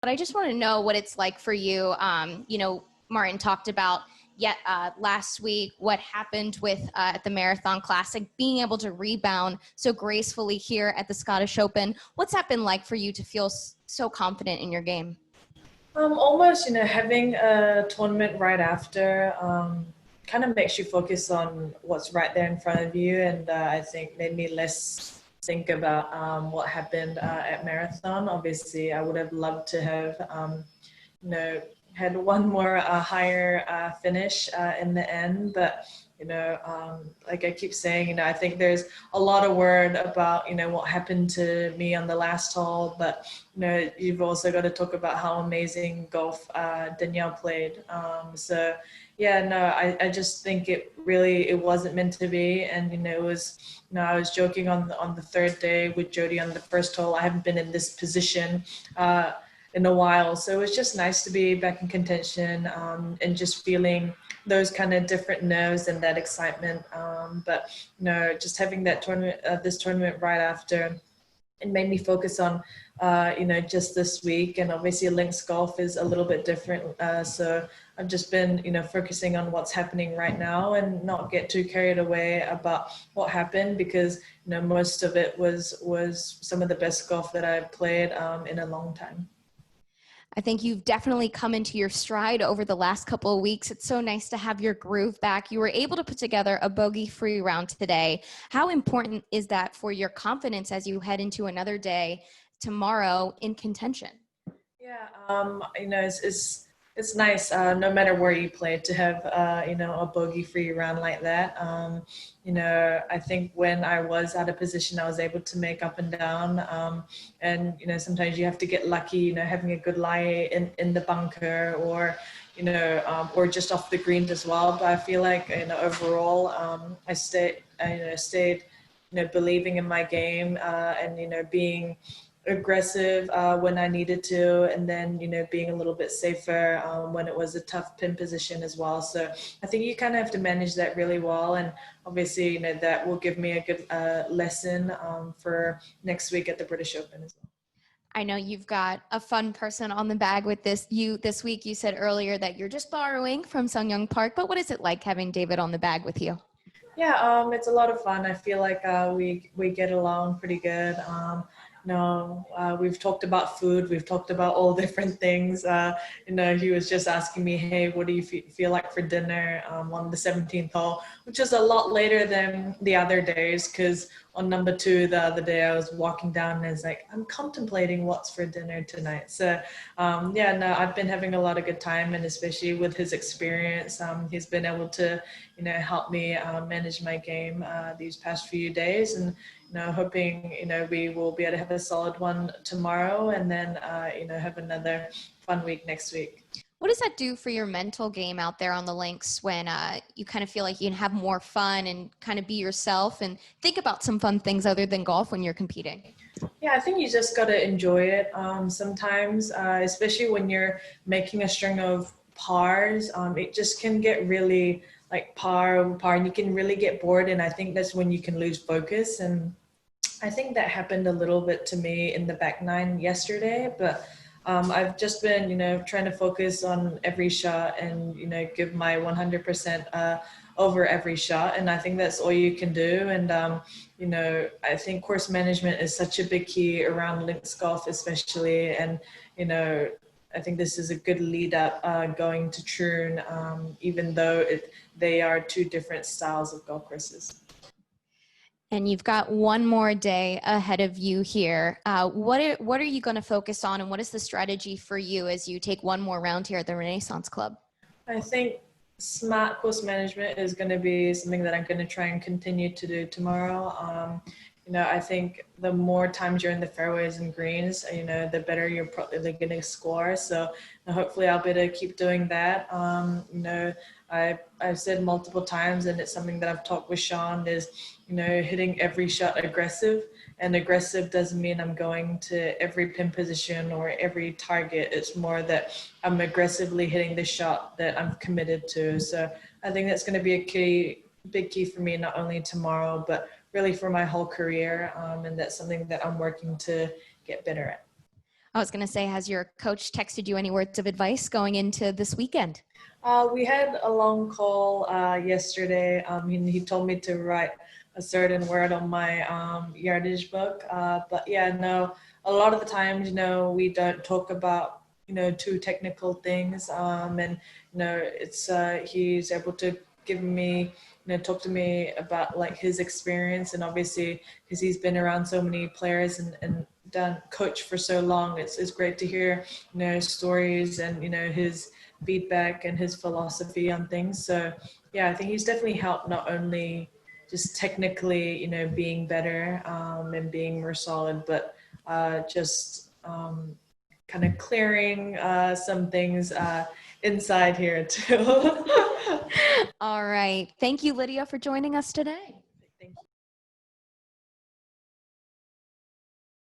But I just want to know what it's like for you. Martin talked about last week what happened with at the Marathon Classic, being able to rebound so gracefully here at the Scottish Open. What's that been like for you to feel so confident in your game? Almost, having a tournament right after kind of makes you focus on what's right there in front of you, and I think made me less think about what happened at Marathon. Obviously, I would have loved to have, you know, had one more higher finish in the end, but like I keep saying, I think there's a lot of word about, what happened to me on the last hole, but, you've also got to talk about how amazing golf Danielle played. So yeah, no, I just think it wasn't meant to be. And, it was, I was joking on the third day with Jody on the first hole. I haven't been in this position in a while. So it was just nice to be back in contention and just feeling those kind of different nerves and that excitement. But just having that tournament, this tournament right after, it made me focus on, just this week. And obviously links golf is a little bit different. So I've just been, focusing on what's happening right now and not get too carried away about what happened, because, most of it was some of the best golf that I've played in a long time. I think you've definitely come into your stride over the last couple of weeks. It's so nice to have your groove back. You were able to put together a bogey-free round today. How important is that for your confidence as you head into another day tomorrow in contention? Yeah, it's nice, no matter where you play, to have a bogey-free round like that. I think when I was out of position, I was able to make up and down, and sometimes you have to get lucky, having a good lie in the bunker, or or just off the greens as well. But I feel like overall, I stayed believing in my game, and being aggressive when I needed to, and then being a little bit safer when it was a tough pin position as well. So I think you kind of have to manage that really well, and obviously that will give me a good lesson for next week at the British Open as well. I know you've got a fun person on the bag with this. This week you said earlier that you're just borrowing from Sung Young Park, but what is it like having David on the bag with you? Yeah, it's a lot of fun. I feel like we get along pretty good. We've talked about food. We've talked about all different things. He was just asking me, hey, what do you feel like for dinner on the 17th hole, which is a lot later than the other days, because on number 2 the other day I was walking down and I was like, I'm contemplating what's for dinner tonight. So I've been having a lot of good time, and especially with his experience, he's been able to help me manage my game these past few days, and hoping we will be able to have a solid one tomorrow, and then have another fun week next week. What does that do for your mental game out there on the links when you kind of feel like you can have more fun and kind of be yourself and think about some fun things other than golf when you're competing? Yeah, I think you just got to enjoy it sometimes, especially when you're making a string of pars. It just can get really like par, and you can really get bored, and I think that's when you can lose focus. And I think that happened a little bit to me in the back nine yesterday, but I've just been, trying to focus on every shot and, give my 100% over every shot. And I think that's all you can do. And, I think course management is such a big key around links golf, especially. And, I think this is a good lead up going to Troon, even though they are two different styles of golf courses. And you've got one more day ahead of you here. What are you going to focus on, and what is the strategy for you as you take one more round here at the Renaissance Club? I think smart course management is going to be something that I'm going to try and continue to do tomorrow. I think the more times you're in the fairways and greens, the better you're probably going to score. So hopefully I'll be able to keep doing that. I've said multiple times, and it's something that I've talked with Sean, is, hitting every shot aggressive. And aggressive doesn't mean I'm going to every pin position or every target. It's more that I'm aggressively hitting the shot that I'm committed to. So I think that's going to be a big key for me, not only tomorrow, but really for my whole career. And that's something that I'm working to get better at. I was going to say, has your coach texted you any words of advice going into this weekend? We had a long call yesterday. He told me to write a certain word on my yardage book. But yeah, no, a lot of the times, we don't talk about, too technical things. And, it's he's able to give me, talk to me about like his experience, and obviously because he's been around so many players and done coach for so long, it's great to hear, stories and, his feedback and his philosophy on things. So yeah, I think he's definitely helped not only just technically, being better and being more solid, but just kind of clearing some things inside here too. All right. Thank you, Lydia, for joining us today.